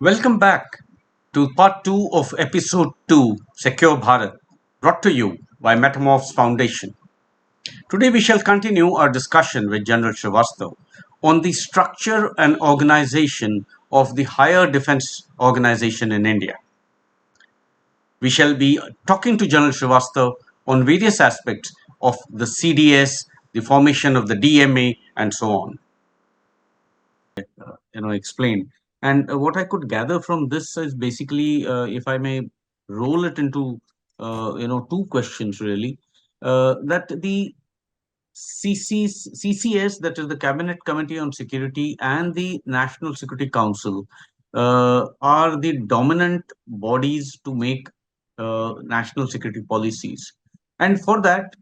Welcome back to part 2 of episode 2, Secure Bharat, brought to you by Metamorphes Foundation. Today we shall continue our discussion with General Srivastava on the structure and organization of the higher defense organization in India. We shall be talking to General Srivastava on various aspects of the CDS, the formation of the DMA, and so on. Explain. And what I could gather from this is basically, if I may roll it into, two questions really, that the CCS, that is the Cabinet Committee on Security, and the National Security Council are the dominant bodies to make national security policies. And for that,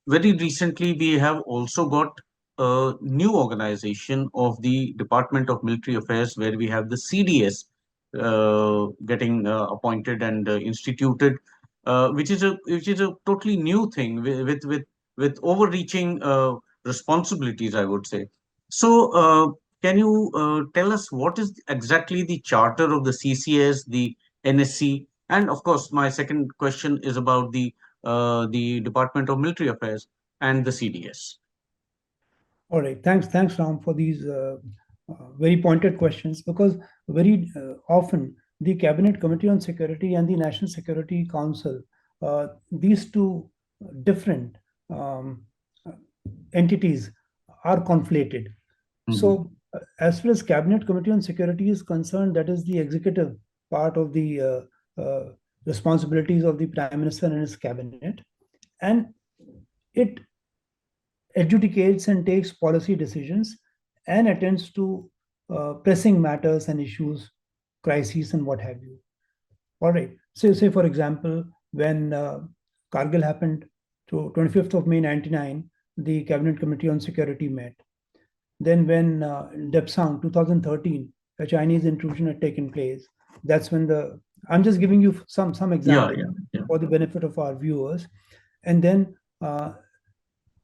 very recently we have also got a new organization of the Department of Military Affairs, where we have the CDS getting appointed and instituted, which is a totally new thing with overreaching responsibilities, I would say. So, can you tell us what is exactly the charter of the CCS, the NSC, and of course, my second question is about the Department of Military Affairs and the CDS. All right. Thanks, Ram, for these very pointed questions, because very often the Cabinet Committee on Security and the National Security Council, these two different entities are conflated. So, as far as Cabinet Committee on Security is concerned, that is the executive part of the responsibilities of the Prime Minister and his cabinet, and it adjudicates and takes policy decisions and attends to pressing matters and issues, crises, and what have you. All right. So, say for example, when Kargil happened to 25th of May 99, the Cabinet Committee on Security met. Then when Depsang 2013, a Chinese intrusion had taken place, that's when I'm just giving you some examples for the benefit of our viewers. And then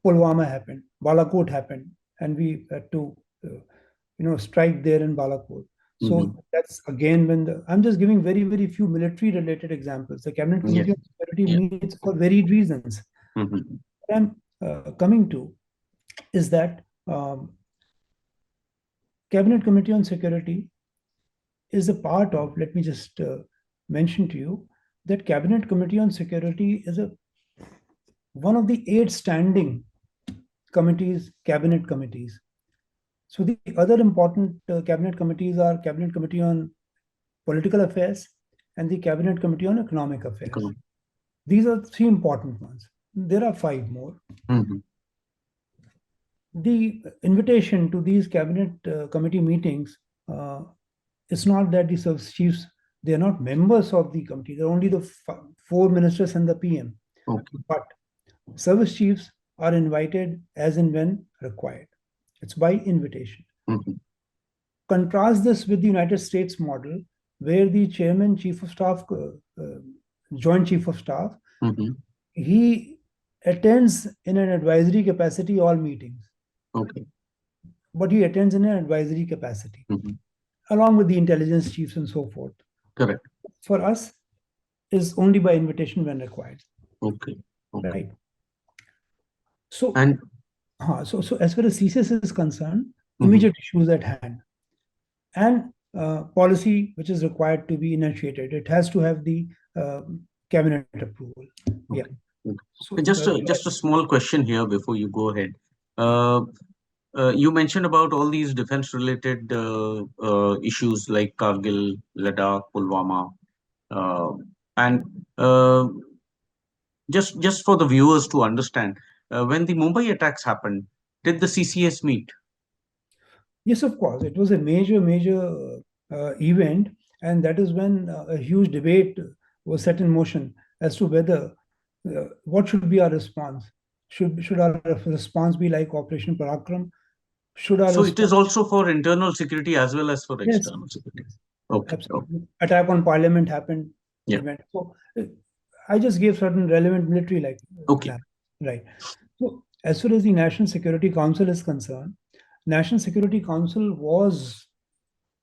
Pulwama happened, Balakot happened, and we had to, strike there in Balakot. So that's again when I'm just giving very, very few military-related examples. The Cabinet Committee on Security meets for varied reasons. What I'm coming to is that Cabinet Committee on Security is a part of, let me just mention to you, that Cabinet Committee on Security is one of the 8 standing committees, cabinet committees. So the other important cabinet committees are Cabinet Committee on Political Affairs and the Cabinet Committee on Economic Affairs. These are 3 important ones. There are 5 more. The invitation to these cabinet committee meetings, it's not that the service chiefs, they are not members of the committee. They're only the 4 ministers and the PM. But service chiefs are invited as and when required. It's by invitation. Contrast this with the United States model, where the chairman, chief of staff, joint chief of staff, he attends in an advisory capacity all meetings. But he attends in an advisory capacity, along with the intelligence chiefs and so forth. Correct. For us, is only by invitation when required. Right. So, so as far as CCS is concerned, immediate issues at hand, and policy which is required to be initiated, it has to have the cabinet approval. So, just a small question here before you go ahead. You mentioned about all these defense-related issues like Kargil, Ladakh, Pulwama, and just for the viewers to understand, when the Mumbai attacks happened, did the CCS meet? Yes, of course. It was a major event, and that is when a huge debate was set in motion as to whether what should be our response. Should our response be like Operation Parakram? So it is also for internal security as well as for external security. Absolutely. Attack on Parliament happened. So I just gave certain relevant military right. So as far as the National Security Council is concerned, National Security Council was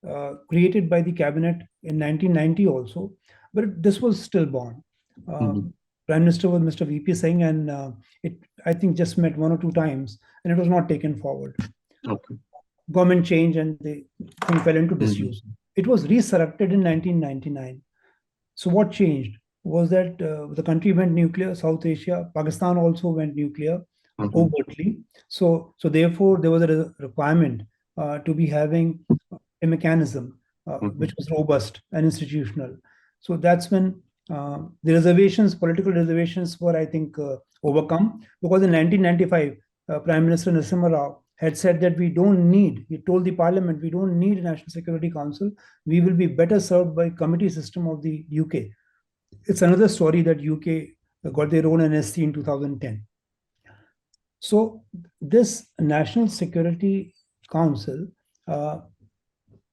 created by the cabinet in 1990 also, but this was stillborn. Uh, Mm-hmm. Prime Minister was Mr. VP Singh, and it, I think, just met one or two times, and it was not taken forward. Okay. Government changed, and the thing fell into Mm-hmm. disuse. It was resurrected in 1999. So what changed was that the country went nuclear. South Asia, Pakistan also went nuclear Mm-hmm. overtly. So therefore there was a requirement to be having a mechanism Mm-hmm. which was robust and institutional. So that's when the reservations, political reservations, were, I think, overcome, because in 1995, Prime Minister Narasimha Rao had said that we don't need. He told the Parliament, we don't need a National Security Council. We will be better served by committee system of the UK. It's another story that UK got their own NSC in 2010. So this National Security Council, uh,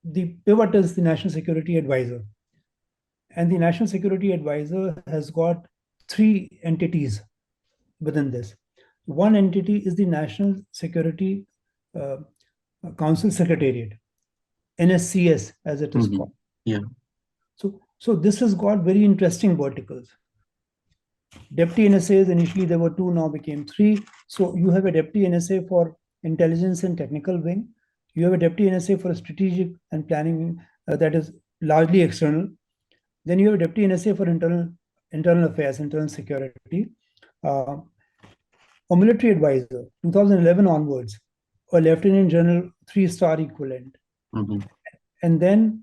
the pivot is the National Security Advisor. And the National Security Advisor has got three entities within this. One entity is the National Security uh, Council Secretariat, NSCS as it is Mm-hmm. called. Yeah. So this has got very interesting verticals. Deputy NSAs, initially there were two, now became three. So you have a deputy NSA for intelligence and technical wing. You have a deputy NSA for strategic and planning wing, that is largely external. Then you have a deputy NSA for internal affairs, internal security. Uh, a military advisor, 2011 onwards, a lieutenant general, three-star equivalent. Mm-hmm. And then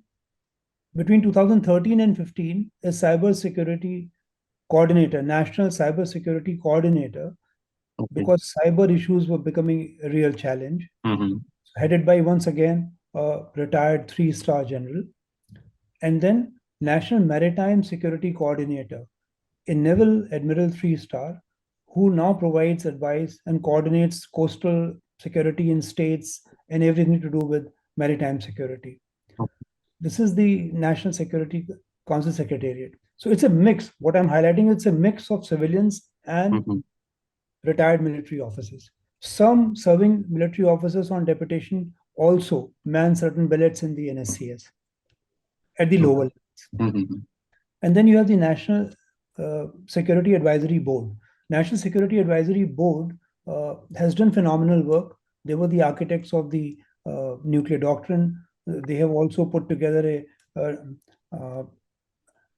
between 2013 and 15, a cyber security coordinator, national cyber security coordinator, Okay. because cyber issues were becoming a real challenge, Mm-hmm. headed by, once again, a retired three-star general. And then National Maritime Security Coordinator, a Naval Admiral three-star, who now provides advice and coordinates coastal security in states and everything to do with maritime security. Okay. This is the National Security Council Secretariat. So it's a mix. What I'm highlighting, it's a mix of civilians and Mm-hmm. retired military officers. Some serving military officers on deputation also man certain billets in the NSCS at the lower Okay. levels. Mm-hmm. And then you have the National Security Advisory Board. National Security Advisory Board has done phenomenal work. They were the architects of the nuclear doctrine. They have also put together uh,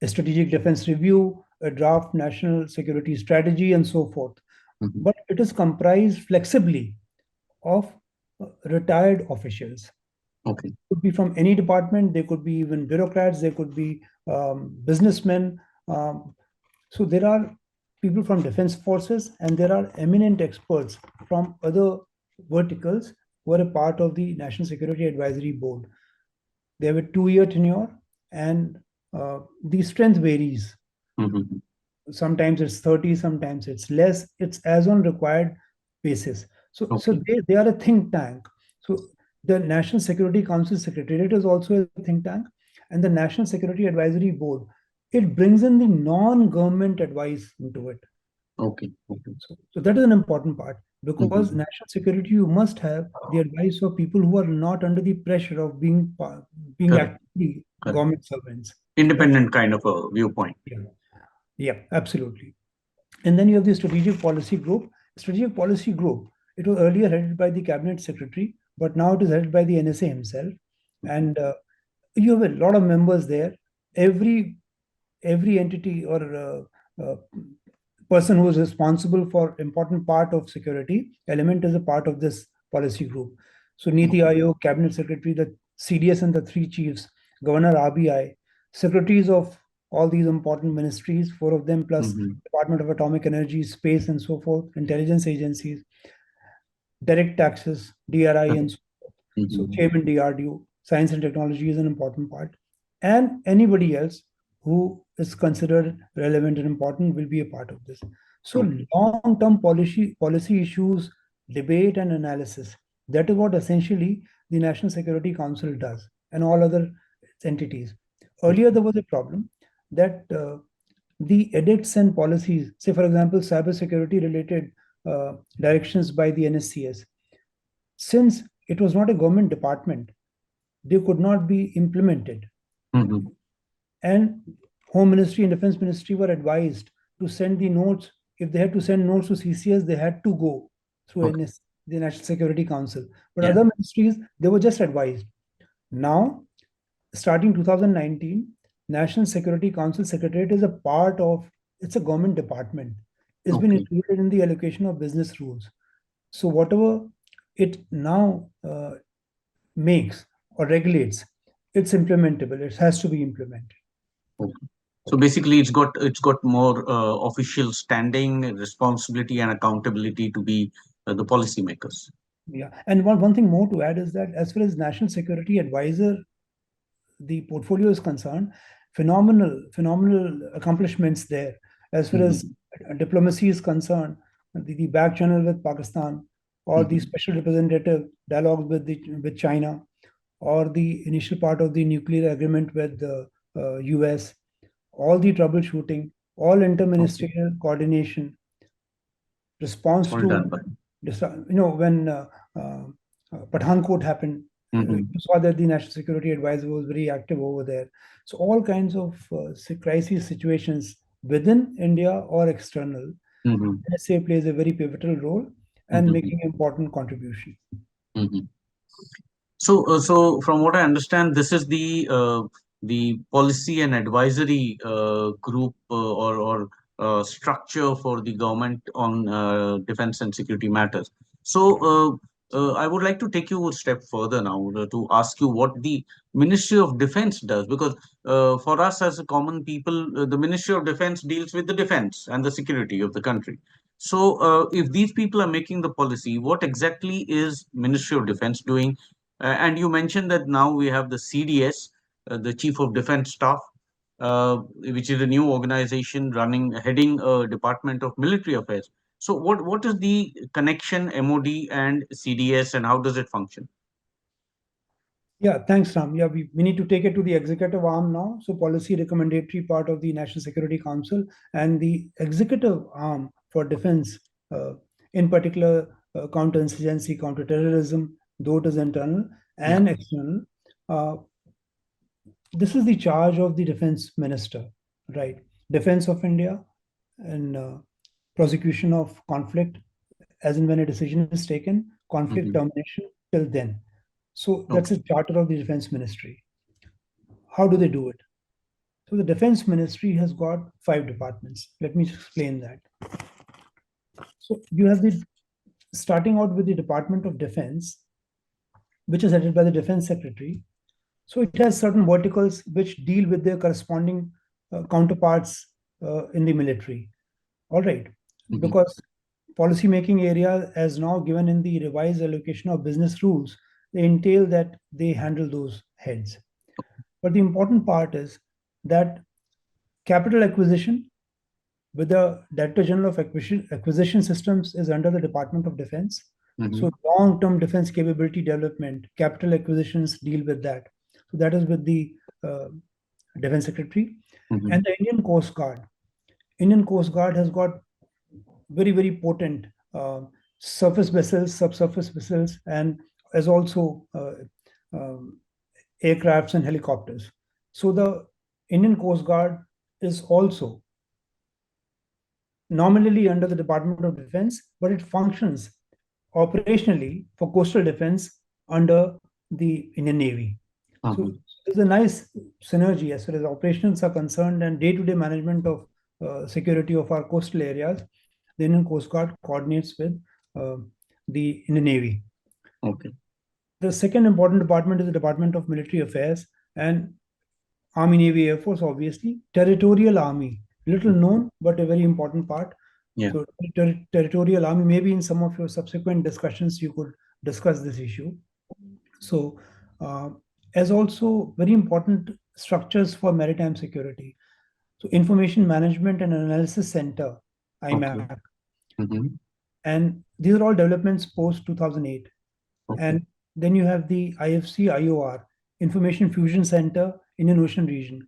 a strategic defense review, a draft national security strategy, and so forth. Mm-hmm. But it is comprised flexibly of retired officials. Okay. Could be from any department. They could be even bureaucrats. They could be businessmen. Um, so there are people from defense forces, and there are eminent experts from other verticals who are a part of the National Security Advisory Board. They have a 2 year tenure, and the strength varies. Mm-hmm. Sometimes it's 30, sometimes it's less. It's as on required basis. So Okay. they are a think tank. So the National Security Council Secretariat is also a think tank, and the National Security Advisory Board, it brings in the non-government advice into it. Okay. Okay. So that is an important part, because Mm-hmm. national security, you must have the advice of people who are not under the pressure of being Correct. actually Correct. government servants. That, Independent kind of a viewpoint. yeah, yeah, absolutely. And then you have the strategic policy group. Strategic policy group, it was earlier headed by the cabinet secretary, but now it is headed by the NSA himself. Mm-hmm. And you have a lot of members there. Every entity or person who is responsible for important part of security element is a part of this policy group. So Niti Okay. Ayog, cabinet secretary, the CDS, and the three chiefs, governor RBI, secretaries of all these important ministries, four of them, plus Mm-hmm. Department of Atomic Energy, Space, and so forth, intelligence agencies, direct taxes, DRI, Correct. and so forth. So Mm-hmm. chairman DRDO, science and technology is an important part, and anybody else who is considered relevant and important will be a part of this. So Okay. long-term policy issues, debate and analysis. That is what essentially the National Security Council does, and all other entities. Earlier, there was a problem that the edicts and policies, say for example, cybersecurity related directions by the NSCS, since it was not a government department, they could not be implemented. Mm-hmm. And Home Ministry and Defense Ministry were advised to send the notes. If they had to send notes to CCS, they had to go through Okay. NS, the National Security Council. But Yeah. other ministries, they were just advised. Now, starting 2019, National Security Council Secretariat is a part of, it's a government department. It's been Okay. included in the allocation of business rules. So whatever it now makes or regulates, it's implementable. It has to be implemented. Okay. So basically, it's got more official standing, responsibility, and accountability to be the policymakers. Yeah. And one thing more to add is that as far as National Security Advisor, the portfolio is concerned, phenomenal accomplishments there. As far as Mm-hmm. diplomacy is concerned, the back channel with Pakistan, or the Mm-hmm. special representative dialogues with China, or the initial part of the nuclear agreement with the US, all the troubleshooting, all Okay. interministerial coordination, response All to done by. when Pathankot happened, Mm-hmm. you saw that the National Security Advisor was very active over there. So all kinds of crisis situations within India or external, Mm-hmm. NSA plays a very pivotal role and Mm-hmm. making important contribution. Mm-hmm. So from what I understand, this is the policy and advisory group or structure for the government on defense and security matters. So I would like to take you a step further now to ask you what the Ministry of Defense does, because for us as a common people, the Ministry of Defense deals with the defense and the security of the country. So if these people are making the policy, what exactly is Ministry of Defense doing? And you mentioned that now we have the CDS, the Chief of Defense Staff, which is a new organization heading a Department of Military Affairs. So, what is the connection MOD and CDS, and how does it function? Yeah, thanks, Ram. Yeah, we need to take it to the executive arm now. So policy recommendatory part of the National Security Council, and the executive arm for defense, uh, in particular, counterinsurgency, counterterrorism, though it is internal Yeah. and external. Uh, this is the charge of the defense minister, right? Defense of India, and prosecution of conflict as and when a decision is taken, conflict Hmm. termination till then. So that's Okay. a charter of the defense ministry. How do they do it? So the defense ministry has got 5 departments. Let me explain that. So you have the, starting out with the Department of Defense, which is headed by the defense secretary. So it has certain verticals which deal with their corresponding counterparts in the military. All right, Hmm. because policy making area, as now given in the revised allocation of business rules, they entail that they handle those heads. But the important part is that capital acquisition with the Director General of Acquisition Systems is under the Department of Defense. Hmm. So long-term defense capability development, capital acquisitions deal with that. So that is with the uh, Defense Secretary. Hmm. And the Indian Coast Guard. Indian Coast Guard has got very potent surface vessels, subsurface vessels, and as also um, aircrafts and helicopters. So the Indian Coast Guard is also nominally under the Department of Defense, but it functions operationally for coastal defense under the Indian Navy. So Hmm. there's a nice synergy as far as operations are concerned, and day-to-day management of security of our coastal areas. The Indian Coast Guard coordinates with uh, the Indian Navy. Okay. The second important department is the Department of Military Affairs and Army, Navy, Air Force, obviously. Territorial Army, little known, but a very important part. Yeah. So, territorial army, maybe in some of your subsequent discussions, you could discuss this issue. So, uh, as also very important structures for maritime security. So, Information Management and Analysis Center, Okay. IMAC, Hmm. and these are all developments post 2008. Okay. And then you have the IFC IOR, Information Fusion Center, Indian Ocean region,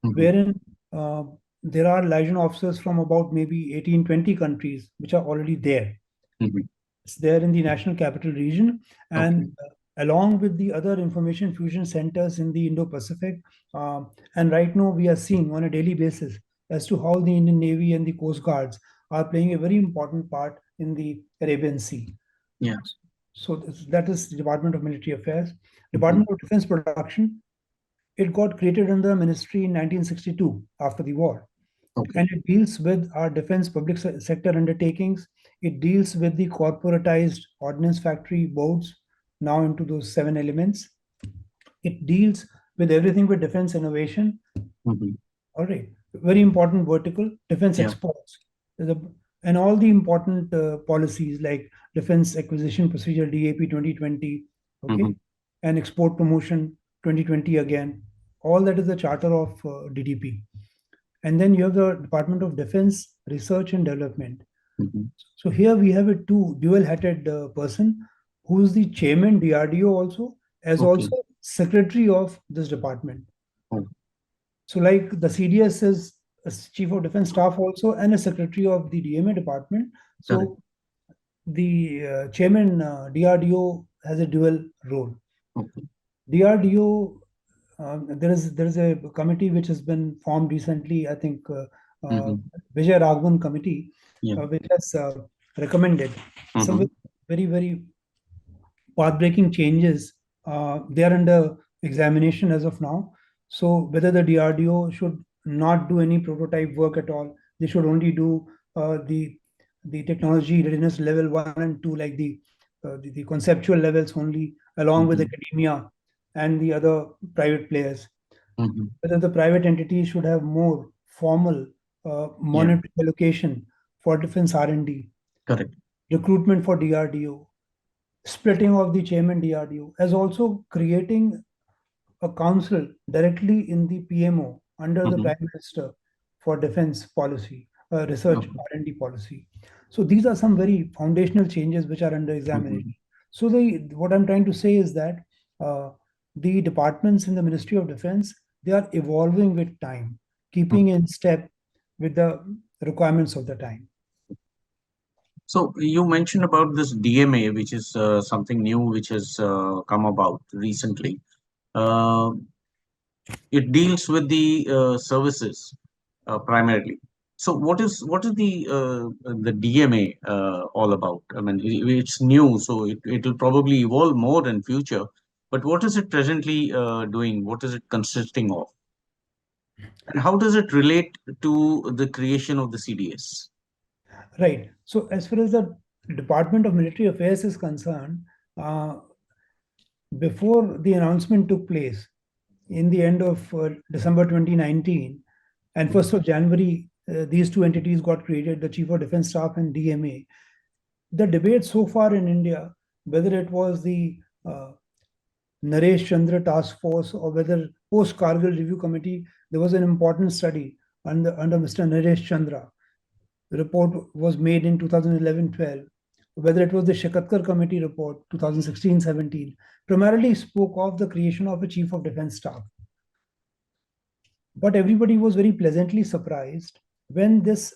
Hmm. wherein uh, there are liaison officers from about maybe 18, 20 countries which are already there. Hmm. It's there in the National Capital Region, and Okay. along with the other information fusion centers in the Indo-Pacific. And right now we are seeing on a daily basis as to how the Indian Navy and the Coast Guards are playing a very important part in the Arabian Sea. Yeah. So that is the Department of Military Affairs. Mhm. Department of Defense Production, it got created under the ministry in 1962 after the war. Okay. And it deals with our defense public sector undertakings. It deals with the corporatized ordnance factory boards, now into those 7 elements. It deals with everything with defense innovation. Mhm. All right, very important vertical, defense Yeah. exports. And all the important policies like defense acquisition procedure DAP 2020, Mhm. okay, and export promotion 2020 again. All that is the charter of DDP. And then you have the Department of Defense Research and Development. Mhm. So here we have a two dual-hatted person who is the chairman DRDO also, as Okay. also secretary of this department. Oh, So like the CDS is a chief of defense staff also and a secretary of the DMA department. correct. So the chairman DRDO has a dual role. Okay. DRDO, there is a committee which has been formed recently. I think Mhm. Vijay Raghavan committee, Yeah. which has recommended some Mhm. very path-breaking changes. They are under examination as of now. So whether the DRDO should not do any prototype work at all, they should only do the technology readiness level 1 and 2, like the conceptual levels only, along with Mhm. academia and the other private players. Mhm. Whether the private entities should have more formal Yeah. monetary allocation for defense R&D, Correct. recruitment for DRDO, splitting of the chairman DRDO, as also creating a council directly in the PMO under the Mhm. Prime Minister for defense policy, research Okay. R&D policy. So these are some very foundational changes which are under examination. Mhm. So what I'm trying to say is that uh, the departments in the Ministry of Defense, they are evolving with time, keeping Okay. in step with the requirements of the time. So you mentioned about this DMA, which is something new which has come about recently. Uh, it deals with the services primarily. So what is the DMA all about? I mean, it's new, so it will probably evolve more in future. But what is it presently doing? What is it consisting of? And how does it relate to the creation of the CDS? Right. So as far as the Department of Military Affairs is concerned, uh, before the announcement took place in the end of December 2019 and 1st of January, these two entities got created, the Chief of Defense Staff and DMA. The debate so far in India, whether it was the Naresh Chandra Task Force or whether post Kargil Review Committee, there was an important study under Mr. Naresh Chandra. The report was made in 2011-12. Whether it was the Shakatkar Committee report 2016-17, primarily spoke of the creation of a Chief of Defense Staff. But everybody was very pleasantly surprised when this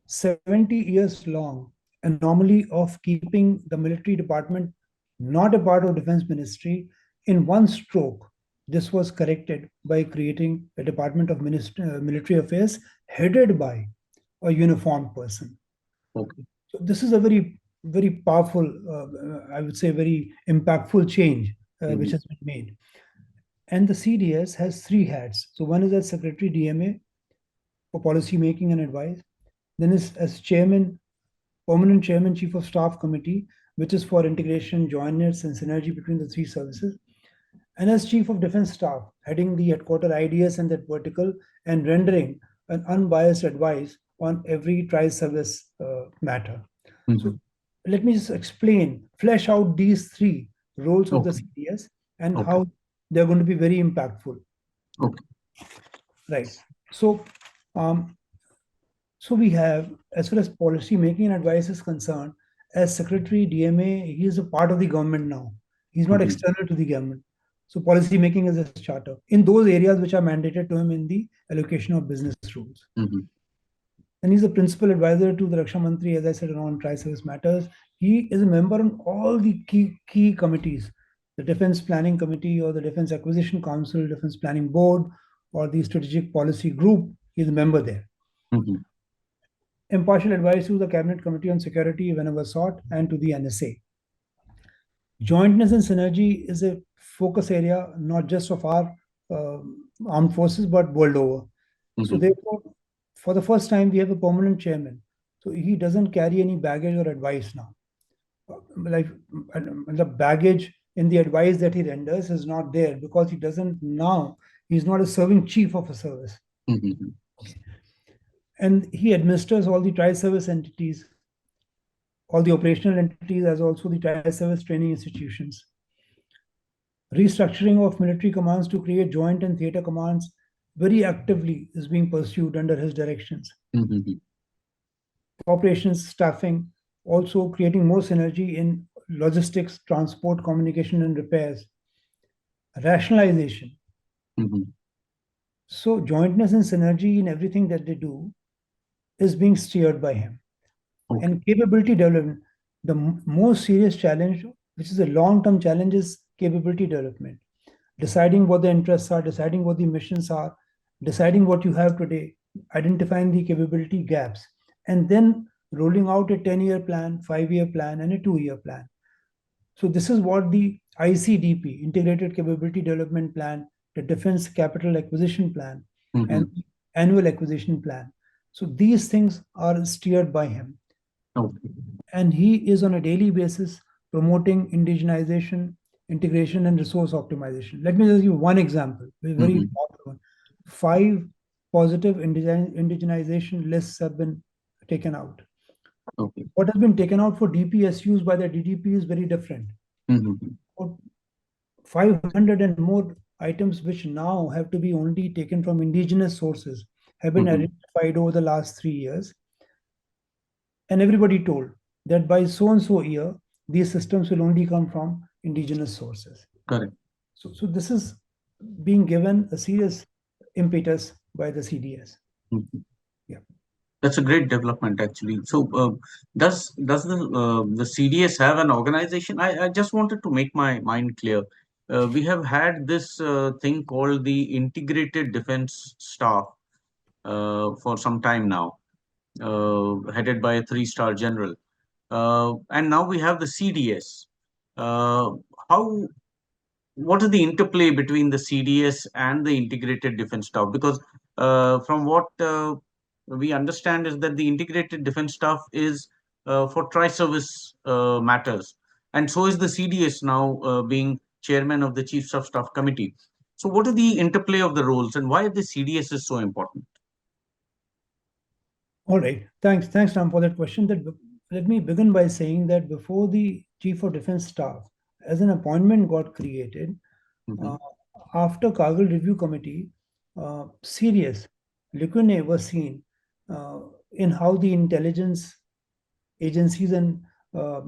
70 years long anomaly of keeping the military department not a part of defense ministry in one stroke, this was corrected by creating a department of military affairs headed by a uniformed person. Okay. So this is a very powerful, I would say, very impactful change which Mhm. has been made. And the CDS has three hats. So one is as Secretary DMA for policy making and advice. Then is as Chairman, Permanent Chairman, Chief of Staff Committee, which is for integration, jointness, and synergy between the three services. And as Chief of Defense Staff, heading the headquarter IDS and that vertical and rendering an unbiased advice on every tri-service matter. So Mhm. let me just explain, flesh out these three roles of the Okay. CDS and Okay. how they're going to be very impactful. Okay. Right. So, um, so we have, as far as policy making and advice is concerned, as Secretary DMA, he is a part of the government now. He's not Mhm. external to the government. So policy making is a charter in those areas which are mandated to him in the allocation of business rules. Mhm. And he's a principal advisor to the Raksha Mantri, as I said, on tri-service matters. He is a member on all the key committees the Defense Planning Committee or the Defense Acquisition Council, Defense Planning Board, or the Strategic Policy Group. He's a member there. Mhm. Impartial advice to the Cabinet Committee on Security whenever sought, and to the NSA. Jointness and synergy is a focus area not just of our uh, armed forces but world over. So Mhm. therefore, for the first time, we have a permanent chairman. So he doesn't carry any baggage or advice now. Like the baggage in the advice that he renders is not there because he doesn't now. He's not a serving chief of a service. Mhm. Okay. And he administers all the tri-service entities, all the operational entities, as also the tri-service training institutions. Restructuring of military commands to create joint and theater commands very actively is being pursued under his directions. Mhm. Operations, staffing, also creating more synergy in logistics, transport, communication, and repairs. Rationalization. Mhm. So, jointness and synergy in everything that they do is being steered by him. Okay. And capability development, the most serious challenge, which is a long term challenge, is capability development. Deciding what the interests are, deciding what the missions are, deciding what you have today, identifying the capability gaps, and then rolling out a 10-year plan, 5-year plan, and a 2-year plan. So, this is what the ICDP, Integrated Capability Development Plan, the Defense Capital Acquisition Plan, and Mhm. the Annual Acquisition Plan. So, these things are steered by him. Okay. And he is on a daily basis promoting indigenization, integration, and resource optimization. Let me just give one example, a very Mhm. important one. 5 positive indigenization lists have been taken out. Okay. What has been taken out for DPSUs by the DDP is very different. Mhm. 500 and more items which now have to be only taken from indigenous sources have been Mhm. identified over the last 3 years, and everybody told that by so and so year, these systems will only come from indigenous sources. Correct. So this is being given a serious impetus by the CDS. Mhm. Yeah. That's a great development, actually. So, does the CDS have an organization? I just wanted to make my mind clear. We have had this thing called the Integrated Defense Staff for some time now, headed by a three-star general. And now we have the CDS. Uh, how what is the interplay between the CDS and the integrated defense staff? Because from what we understand is that the integrated defense staff is for tri-service matters, and so is the CDS now being chairman of the Chiefs of Staff Committee. So, what are the interplay of the roles, and why the CDS is so important? All right. Thanks, Ram, for that question. Let me begin by saying that before the Chief of Defense Staff, as an appointment got created, Hmm. uh, after Kargil Review Committee, serious lacunae were seen uh, in how the intelligence agencies and uh,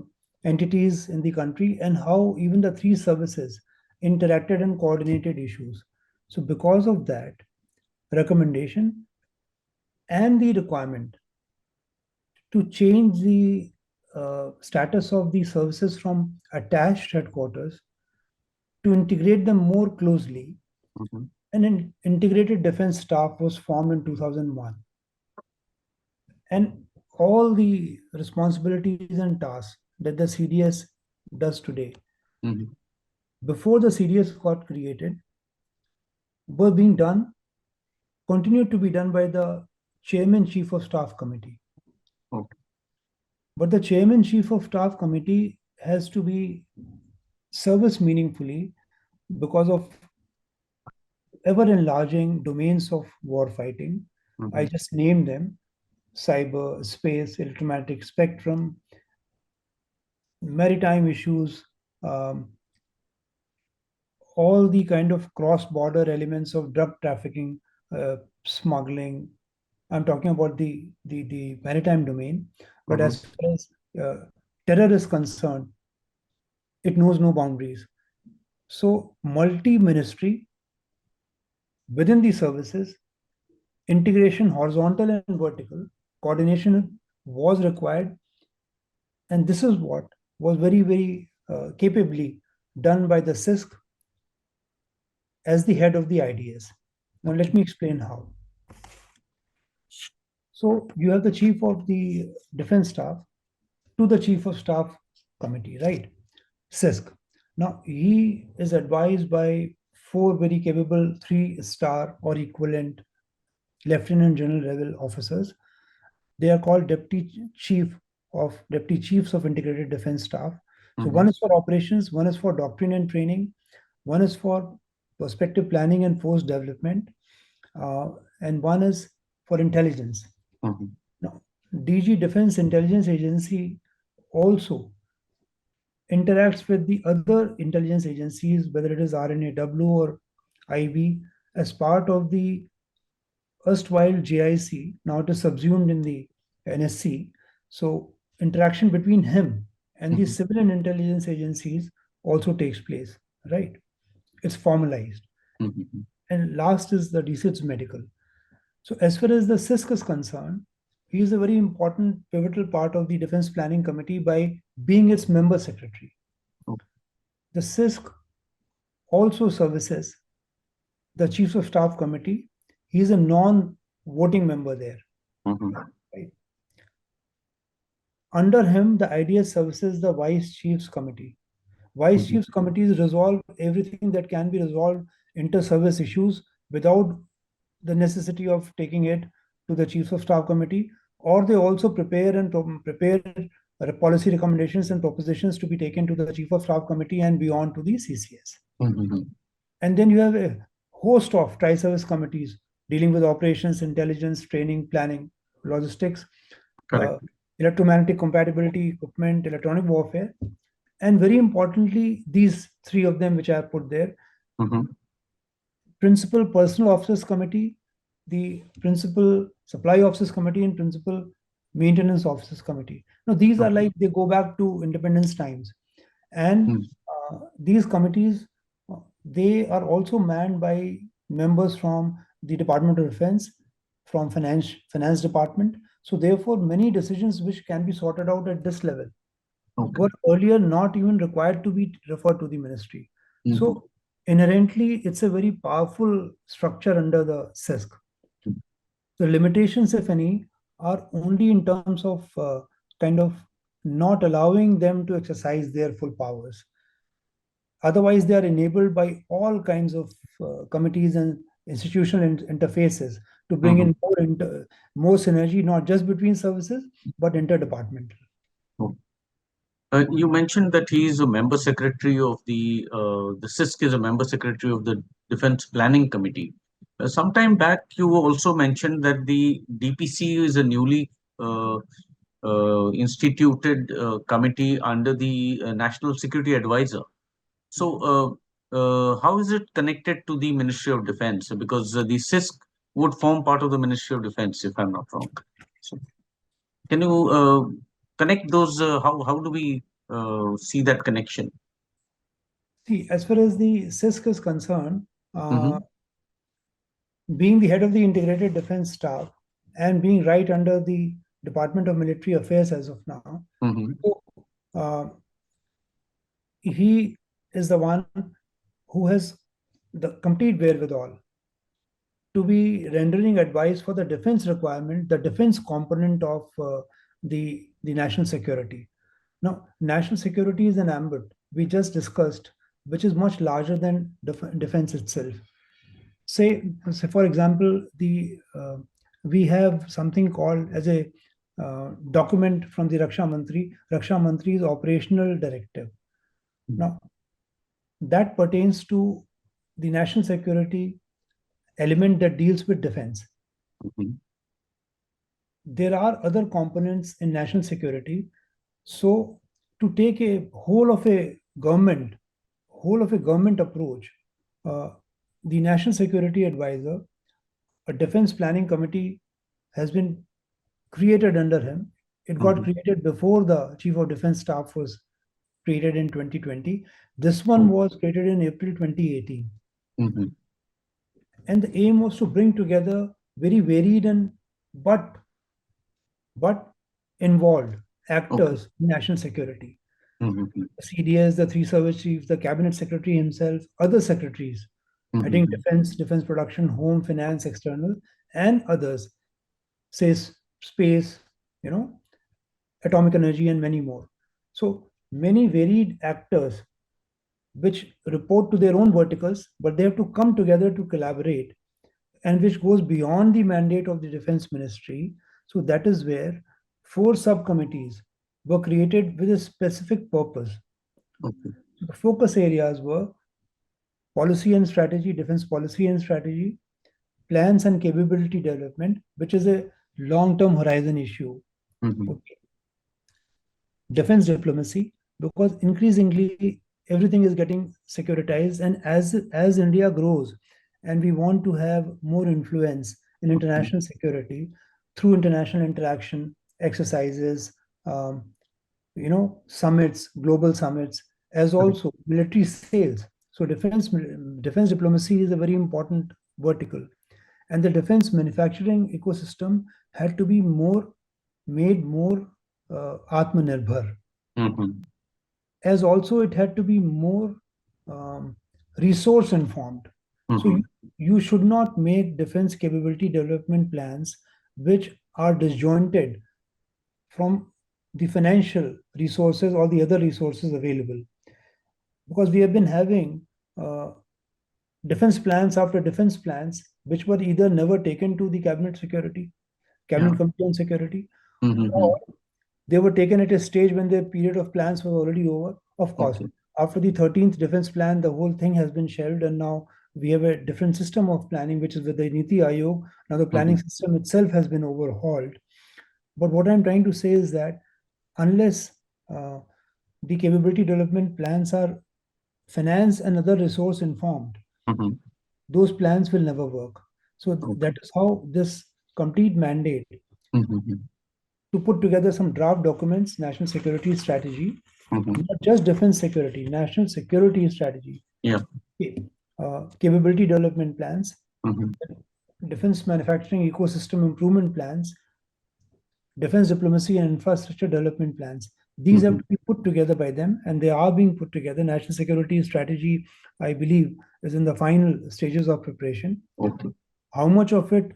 entities in the country and how even the three services interacted and coordinated issues. So, because of that recommendation and the requirement to change the status of the services from attached headquarters to integrate them more closely, Hmm. an integrated defense staff was formed in 2001. And all the responsibilities and tasks that the CDS does today, Hmm. before the CDS got created, were being done, continued to be done by the Chairman Chief of Staff Committee. Okay. But the Chairman Chief of Staff Committee has to be service meaningfully because of ever enlarging domains of war fighting. I Hmm. just named them: cyber, space, electromagnetic spectrum, maritime issues, um, all the kind of cross-border elements of drug trafficking, smuggling. I'm talking about the maritime domain, but Hmm. as far as terror is concerned, it knows no boundaries. So, multi-ministry within the services, integration, horizontal and vertical, coordination was required, and this is what was very capably done by the CISC as the head of the IDS. Now, let me explain how. So, you have the Chief of the Defense Staff to the Chief of Staff Committee, right? CISC. Now, he is advised by four very capable three-star or equivalent lieutenant general level officers. They are called deputy chiefs of integrated defense staff. So Mm-hmm. one is for operations, one is for doctrine and training, one is for perspective planning and force development, uh, and one is for intelligence. Mm-hmm. Now, DG Defense Intelligence Agency also interacts with the other intelligence agencies, whether it is RNAW or IB, as part of the erstwhile JIC. Now it is subsumed in the NSC. So interaction between him and the Mm-hmm. civilian intelligence agencies also takes place, right? It's formalized. Mm-hmm. And last is the DCIT's medical. So as far as the CISC is concerned, he is a very important pivotal part of the Defense Planning Committee by being its member secretary. The CISC also services the Chiefs of Staff Committee. He is a non-voting member there. Mm-hmm. Right? Under him, the IDS services the Vice Chiefs Committee. Vice Mm-hmm. Chiefs committees resolve everything that can be resolved inter-service issues without the necessity of taking it to the Chiefs of Staff Committee, or they also prepare policy recommendations and propositions to be taken to the Chief of Staff Committee and beyond to the CCS. Mm-hmm. And then you have a host of tri-service committees dealing with operations, intelligence, training, planning, logistics, uh, Correct. electromagnetic compatibility equipment, electronic warfare, and very importantly, these three of them which I have put there: Mm-hmm. Principal Personal Officers Committee, the Principal Supply Officers Committee, and Principal Maintenance Officers Committee. Now, these are Okay. like they go back to independence times, and these committees they are also manned by members from the Department of Defense, from finance department. So therefore, many decisions which can be sorted out at this level Okay. were earlier not even required to be referred to the ministry. Mm-hmm. So inherently, it's a very powerful structure under the CISC. The limitations, if any, are only in terms of kind of not allowing them to exercise their full powers. Otherwise, they are enabled by all kinds of committees and institutional interfaces to bring Mm-hmm. in more synergy, not just between services, but interdepartmental. You mentioned that he is a member secretary of the CISC is a member secretary of the Defense Planning Committee. Sometime back, you also mentioned that the DPC is a newly uh, instituted committee under the National Security Advisor. So, how is it connected to the Ministry of Defense? Because the CISC would form part of the Ministry of Defense, if I'm not wrong. So, can you connect those? How do we see that connection? See, as far as the CISC is concerned, Mm-hmm. being the head of the integrated defense staff and being right under the Department of Military Affairs as of now, Mm-hmm. so, uh, he is the one who has the complete wherewithal to be rendering advice for the defense requirement, the defense component of the national security. Now, national security is an ambit we just discussed, which is much larger than defense itself. Say for example, the we have something called as a document from the Raksha Mantri's operational directive. Now, that pertains to the national security element that deals with defense. Mm-hmm. There are other components in national security. So, to take a whole of a government approach, uh, the National Security Advisor, a defense planning committee, has been created under him. It got Mm-hmm. created before the Chief of Defense Staff was created in 2020. This one was created in April 2018. Mm-hmm. And the aim was to bring together very varied and but but involved Okay. actors in national security. Mm-hmm. CDS, the three service chiefs, the cabinet secretary himself, other secretaries heading Mm-hmm. defense, defense production, home, finance, external, and others, say space, you know, atomic energy, and many more. So many varied actors which report to their own verticals, but they have to come together to collaborate, and which goes beyond the mandate of the defense ministry. So that is where four subcommittees were created with a specific purpose. Okay. So the focus areas were policy and strategy, defense policy and strategy, plans and capability development, which is a long-term horizon issue. Mm-hmm. Okay. Defense diplomacy, because increasingly everything is getting securitized, and as India grows and we want to have more influence in Okay. international security through international interaction, exercises, um, summits, global summits, as Correct. also military sales. So defense diplomacy is a very important vertical, and the defense manufacturing ecosystem had to be more made more atmanirbhar, Mm-hmm. as also it had to be more um, resource informed. So Mm-hmm. you should not make defense capability development plans which are disjointed from the financial resources or the other resources available, because we have been having uh, defense plans after defense plans which were either never taken to the Yeah. cabinet committee on security, Mm-hmm. or they were taken at a stage when their period of plans was already over. Of course, Okay. after the 13th defense plan, the whole thing has been shelved, and now we have a different system of planning, which is with the Niti Ayog. Now the Mm-hmm. planning system itself has been overhauled. But what I'm trying to say is that unless uh, the capability development plans are finance and other resource informed, Mm-hmm. those plans will never work. So Okay. that is how this complete mandate Mm-hmm. to put together some draft documents, national security strategy, Mm-hmm. not just defense security, national security strategy, Yeah. capability development plans, Mm-hmm. defense manufacturing ecosystem improvement plans, defense diplomacy and infrastructure development plans. These have Mm-hmm. to be put together by them, and they are being put together. National security strategy, I believe, is in the final stages of preparation. Okay. How much of it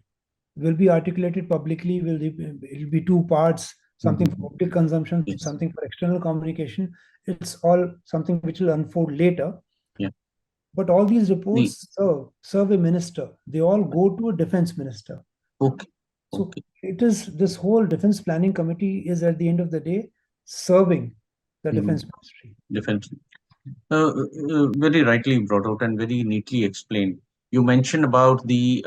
will be articulated publicly? It'll be two parts, something for Mm-hmm. public consumption, Yes. something for external communication. It's all something which will unfold later. Yeah. But all these The reports serve a minister. They all go to a defense minister. okay. So Okay. it is this whole defense planning committee is at the end of the day serving the Mm-hmm. defense ministry. Defense. Very rightly brought out and very neatly explained. You mentioned about the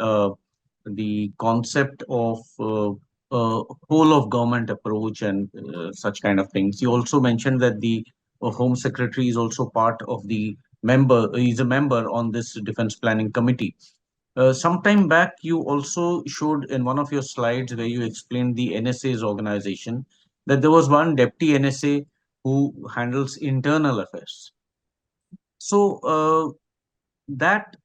concept of whole of government approach and such kind of things. You also mentioned that the Home Secretary is also part of the member. He's a member on this Defense Planning Committee. Sometime back, you also showed in one of your slides where you explained the NSA's organization that there was one deputy NSA who handles internal affairs. So that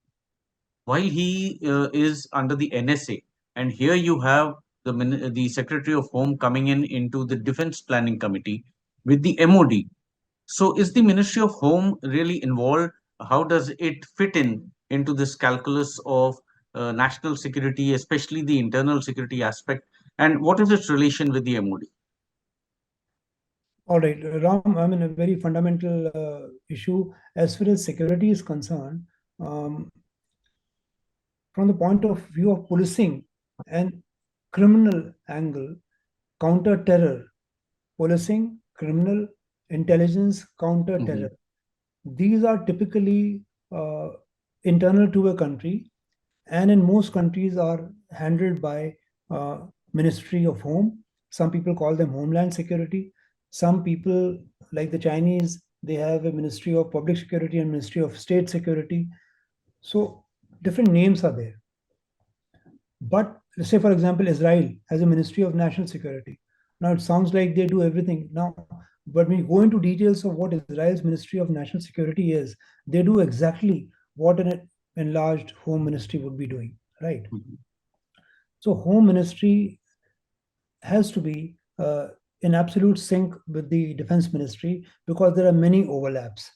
while he is under the NSA, and here you have the Secretary of Home coming in into the Defense Planning Committee with the MOD. So is the Ministry of Home really involved? How does it fit in into this calculus of national security, especially the internal security aspect? And what is its relation with the MOD? All right, Ram, I mean, a very fundamental issue as far as security is concerned. Um, from the point of view of policing and criminal angle, counter terror, policing, criminal, intelligence, counter Hmm. terror. These are typically uh, internal to a country, and in most countries are handled by uh, Ministry of Home. Some people call them Homeland Security. Some people, like the Chinese, they have a Ministry of Public Security and Ministry of State Security. So different names are there. But let's say, for example, Israel has a Ministry of National Security. Now it sounds like they do everything. Now, but when you go into details of what Israel's Ministry of National Security is, they do exactly what an enlarged Home Ministry would be doing, right? Hmm. So Home Ministry has to be in absolute sync with the defense ministry because there are many overlaps.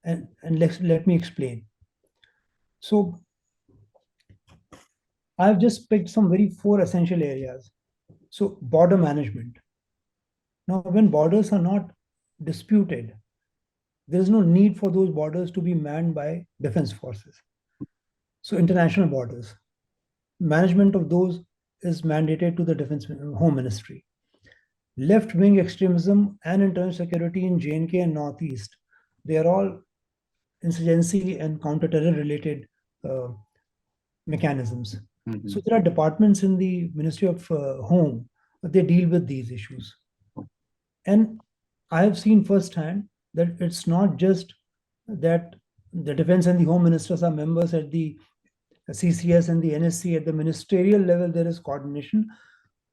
And let me explain. So I've just picked some very four essential areas. So border management. Now, when borders are not disputed, there is no need for those borders to be manned by defense forces. So international borders, management of those is mandated to the defense home ministry. Left-wing extremism and internal security in J&K and Northeast, they are all insurgency and counter-terror related uh, mechanisms. So there are departments in the Ministry of Home, they deal with these issues. And I have seen firsthand that it's not just that the defense and the home ministers are members at the CCS and the NSC at the ministerial level, there is coordination.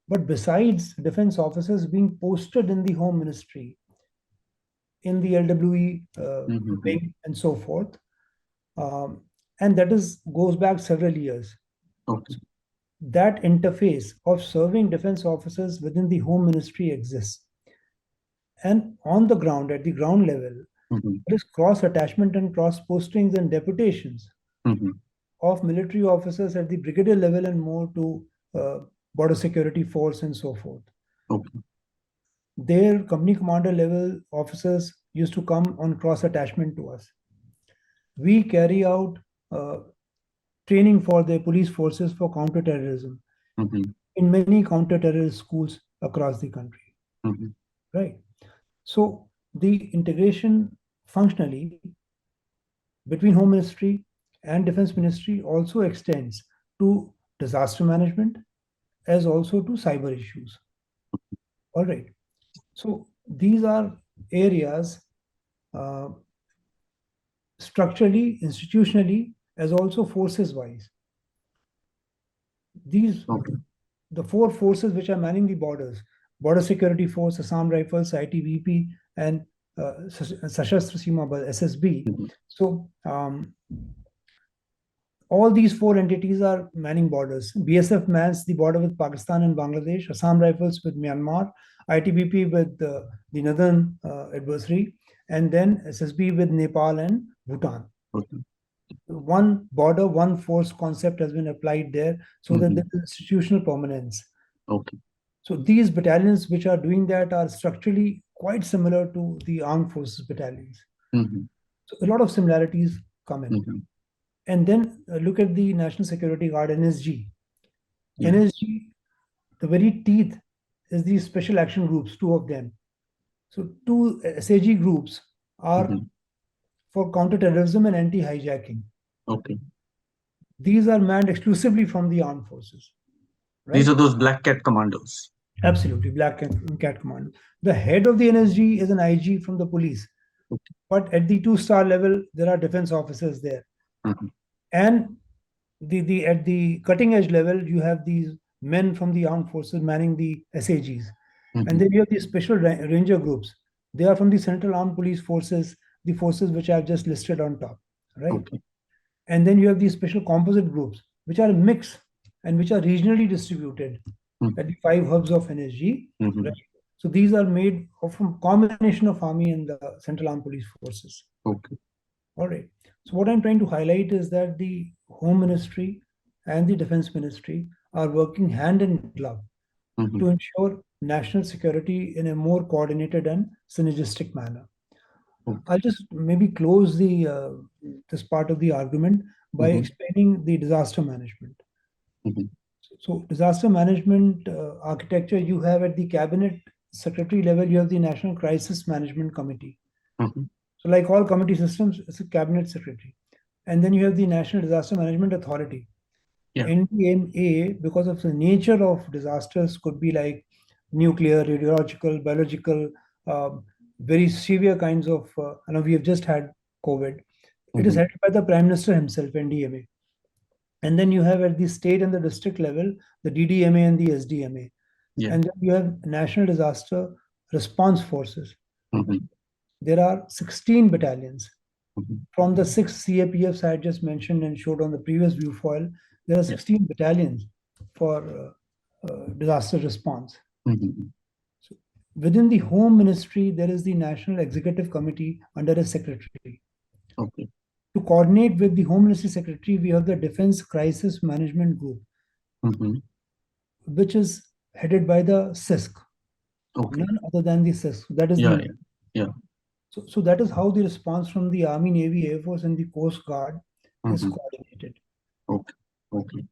But besides defense officers being posted in the home ministry, in the LWE wing and so forth, and that is goes back several years. Okay. That interface of serving defense officers within the home ministry exists. And on the ground, at the ground level, there is cross attachment and cross postings and deputations of military officers at the brigadier level and more to border security force and so forth. Okay. Their company commander level officers used to come on cross attachment to us. We carry out training for the police forces for counter-terrorism in many counter-terrorist schools across the country. Right. So the integration functionally between Home Ministry and Defense Ministry also extends to disaster management as also to cyber issues. All right. So these are areas structurally, institutionally, as also forces wise. These the four forces which are manning the borders: Border Security Force, Assam Rifles, ITBP, and Sashastra Seema Bal (SSB). So all these four entities are manning borders. BSF mans the border with Pakistan and Bangladesh, Assam Rifles with Myanmar, ITBP with the northern adversary, and then SSB with Nepal and Bhutan. One border, one force concept has been applied there so that there is institutional permanence. Okay. So these battalions which are doing that are structurally quite similar to the armed forces battalions. So a lot of similarities come in. And then look at the National Security Guard, NSG. NSG, the very teeth is these special action groups, two of them. So two SAG groups are for counter-terrorism and anti-hijacking. Okay. These are manned exclusively from the armed forces. Right? These are those Black Cat commandos. Absolutely, Black Cat commando. The head of the NSG is an IG from the police. Okay. But at the 2-star level, there are defense officers there. And at the cutting edge level, you have these men from the armed forces manning the SAGs. And then you have these special ranger groups. They are from the Central Armed Police Forces, the forces which I've just listed on top, right? Okay. And then you have these special composite groups, which are a mix and which are regionally distributed at the 5 hubs of NSG. Right? So these are made from combination of Army and the Central Armed Police Forces. Okay. All right. So what I'm trying to highlight is that the Home Ministry and the Defense Ministry are working hand in glove to ensure national security in a more coordinated and synergistic manner. I'll just maybe close this part of the argument by explaining the disaster management. So disaster management architecture, you have at the cabinet secretary level, you have the National Crisis Management Committee. So like all committee systems, it's a cabinet secretary. And then you have the National Disaster Management Authority. NDMA, because of the nature of disasters, could be like nuclear, radiological, biological, very severe kinds of, we have just had COVID. It is headed by the Prime Minister himself, NDMA. And then you have at the state and the district level, the DDMA and the SDMA. And then you have National Disaster Response Forces. There are 16 battalions. From the 6 CAPFs I just mentioned and showed on the previous view foil, there are 16 battalions for disaster response. So Within the Home Ministry, there is the National Executive Committee under a secretary. Okay. To coordinate with the Home Ministry Secretary, we have the Defense Crisis Management Group, Mm-hmm. which is headed by the CISC, Okay. none other than the CISC. That is Yeah, the yeah, yeah. so that is how the response from the Army, Navy, Air Force, and the Coast Guard is Mm-hmm. coordinated. Okay. Okay.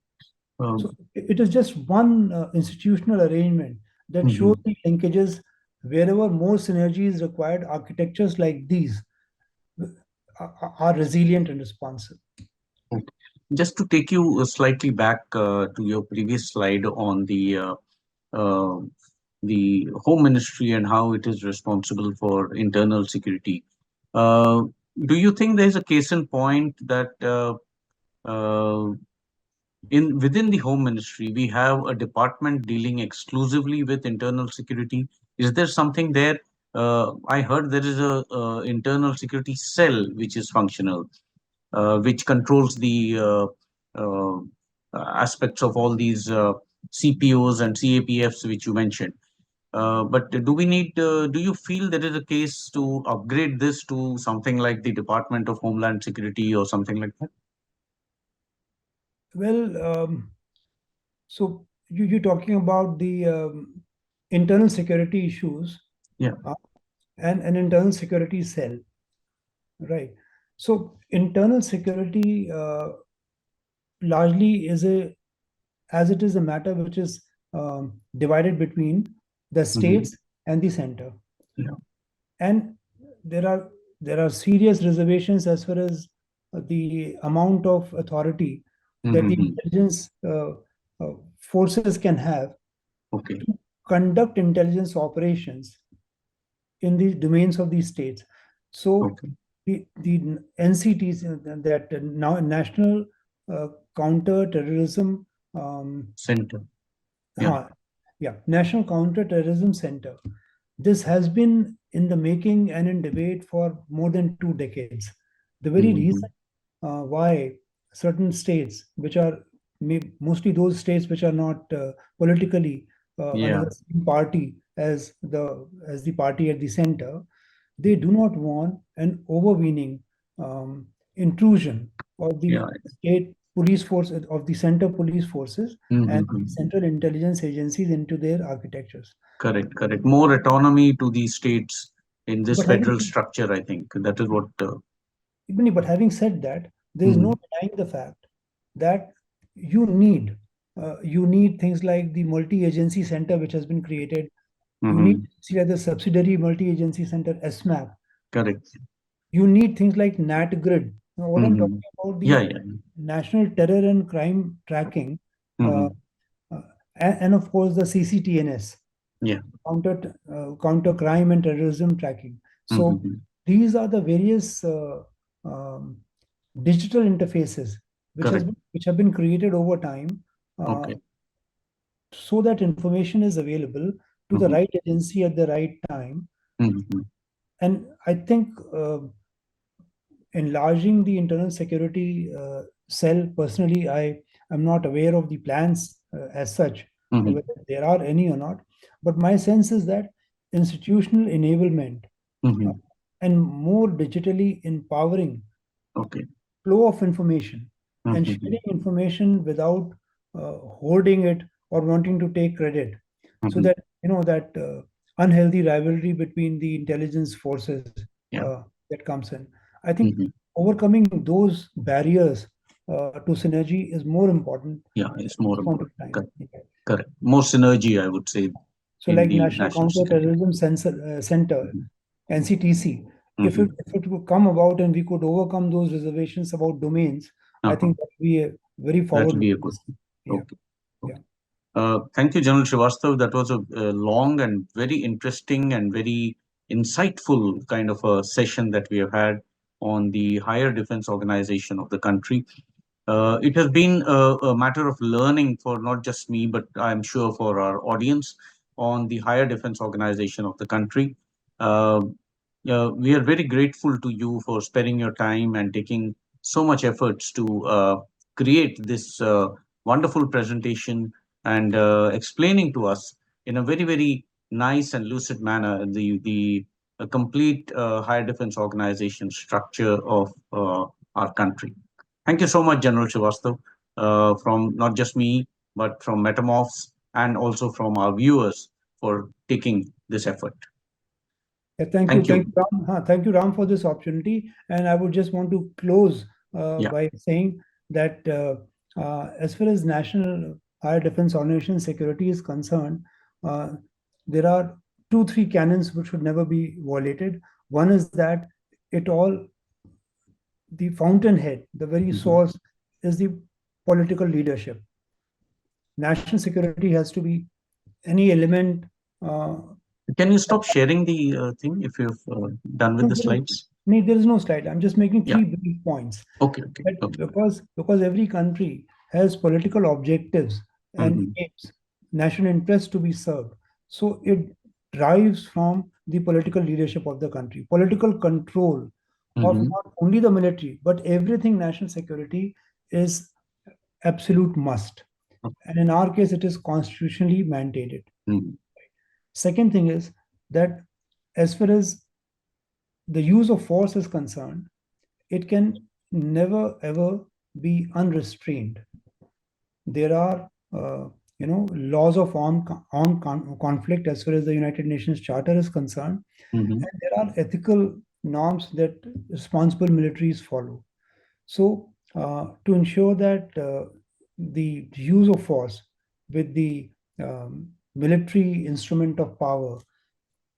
So it is just one institutional arrangement that shows Mhm. the linkages wherever more synergy is required. Architectures like these are resilient and responsive. Okay. Just to take you slightly back to your previous slide on uh, the Home Ministry and how it is responsible for internal security. Uh, do you think there is a case in point that uh, in within the Home Ministry we have a department dealing exclusively with internal security? Is there something there? I heard there is a internal security cell which is functional, which controls the uh, aspects of all these CPOs and CAPFs which you mentioned. But do we need? Do you feel there is a case to upgrade this to something like the Department of Homeland Security or something like that? Well, so you're talking about the internal security issues Yeah. uh, and an internal security cell, right? So internal security largely is a as it is a matter which is divided between the Hmm. states and the center, Yeah. and there are there are serious reservations as far as the amount of authority that the Hmm. intelligence forces can have Okay. to conduct intelligence operations in the domains of these states. So Okay. the NCTs, that now National Counter Terrorism, um, Center. Yeah. huh, yeah, National Counter Terrorism Center. This has been in the making and in debate for more than 2 decades. The very reason Hmm. why certain states, which are mostly those states which are not politically under Yeah. the same party as the party at the center, they do not want an overweening um, intrusion of the Yeah. state police force of the center police forces and the Hmm. central intelligence agencies into their architectures. Correct. Correct. More autonomy to the states in this But having federal structure. I think that is what. but having said that, there is no Mhm. denying the fact that you need you need things like the multi-agency center which has been created. You need Mhm. see like the subsidiary multi-agency center SMAP. Correct. You need things like NAT grid. Now, what I'm Mhm. talking about, Yeah. the Yeah. National Terror and Crime Tracking, uh, Mhm. uh, and of course the CCTNS, Yeah. counter crime and terrorism tracking. So Mhm. these are the various digital interfaces Correct. which have been created over time uh, Okay. so that information is available to the Mhm. right agency at the right time. Mhm. And I think enlarging the internal security cell, personally, I am not aware of the plans as such, Mhm. whether there are any or not. But my sense is that institutional enablement uh, Mhm. and more digitally empowering Okay. flow of information and Mhm. sharing information without hoarding it or wanting to take credit, so Mhm. that that unhealthy rivalry between the intelligence forces Yeah. that comes in. I think Mhm. overcoming those barriers to synergy is more important Yeah. at It's this more point of important. time. Correct. Correct. More synergy, I would say, So, in like the National national security. Counterterrorism Center, Mhm. NCTC, Mhm. if it would come about and we could overcome those reservations about domains, I Uh-huh. think that would be a very That forward will be a looking. good. Yeah, Okay. yeah. Okay. Thank you, General Srivastava. That was a long and very interesting and very insightful kind of a session that we have had on the higher defense organization of the country. It has been a matter of learning for not just me, but I'm sure for our audience on the higher defense organization of the country. Uh, we are very grateful to you for sparing your time and taking so much efforts to create this wonderful presentation and explaining to us in a very, very nice and lucid manner the complete higher defense organization structure of our country. Thank you so much, General Srivastav, from not just me, but from Metamorphs and also from our viewers for taking this effort. Yeah, thank you, Thank thank you. you, Ram. Thank you, Ram, for this opportunity. And I would just want to close Yeah. by saying that as far as national higher defense organization security is concerned, uh, there are two, three canons which should never be violated. One is that it all, the fountainhead, the very Mhm. source, is the political leadership. National security has to be any element. Uh, Can you stop sharing the thing if you've done with no, the slides? there is no slide. I'm just making Yeah. three brief points. Okay. Okay. That Okay. because every country has political objectives and Mm-hmm. aims, national interests to be served. So it drives from the political leadership of the country, political control of Mm-hmm. not only the military but everything. National security is absolute must, and in our case, it is constitutionally mandated. Mm-hmm. Second thing is that as far as the use of force is concerned, it can never ever be unrestrained. There are laws of conflict as far as the United Nations Charter is concerned, Mm-hmm. and there are ethical norms that responsible militaries follow. So to ensure that the use of force with the military instrument of power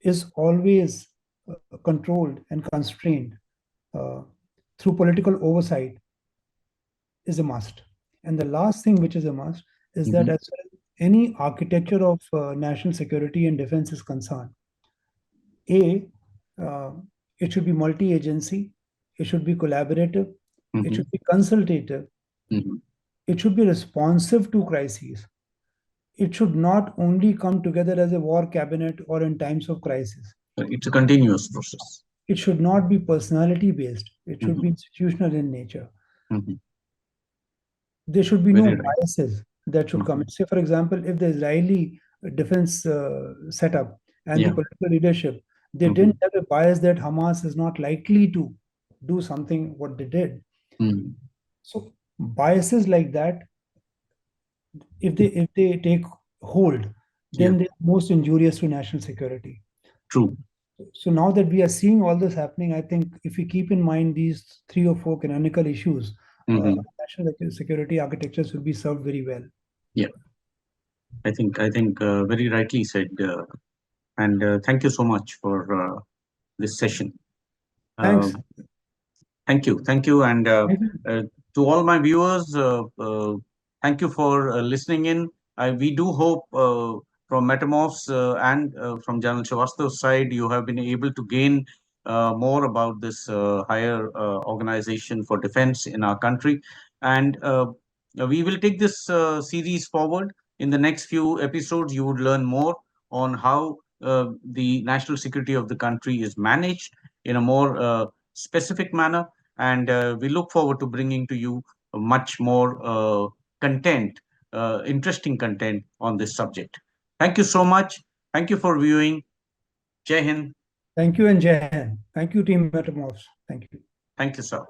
is always controlled and constrained uh, through political oversight is a must. And the last thing which is a must is that Mm-hmm. as far as any architecture of national security and defense is concerned, A, uh, it should be multi-agency, it should be collaborative, it Mm-hmm. should be consultative, Mm-hmm. it should be responsive to crises. It should not only come together as a war cabinet or in times of crisis. It's a continuous process. It should not be personality based. It should Mm-hmm. be institutional in nature. Mm-hmm. There should be no Very right. biases that should come Mm-hmm. in. Say, for example, if the Israeli defense setup and the Yeah. political leadership, they Mm-hmm. didn't have a bias that Hamas is not likely to do something what they did. Mm-hmm. So biases like that, if they take hold, Yeah. then they're most injurious to national security. True. So now that we are seeing all this happening, I think if we keep in mind these three or four canonical issues, Mm-hmm. national security architectures will be served very well. Yeah. I think very rightly said. And thank you so much for this session. Thanks. Um, Thank you, and Thank you. to all my viewers, thank you for listening in. We do hope from Metamorphs and from General Srivastav's side, you have been able to gain more about this higher organization for defense in our country, and we will take this series forward. In the next few episodes, you would learn more on how the national security of the country is managed in a more specific manner, and we look forward to bringing to you much more content, interesting content on this subject. Thank you so much. Thank you for viewing. Jai Hind. Thank you and Jai Hind. Thank you, Team Metamorphs. Thank you. Thank you, sir.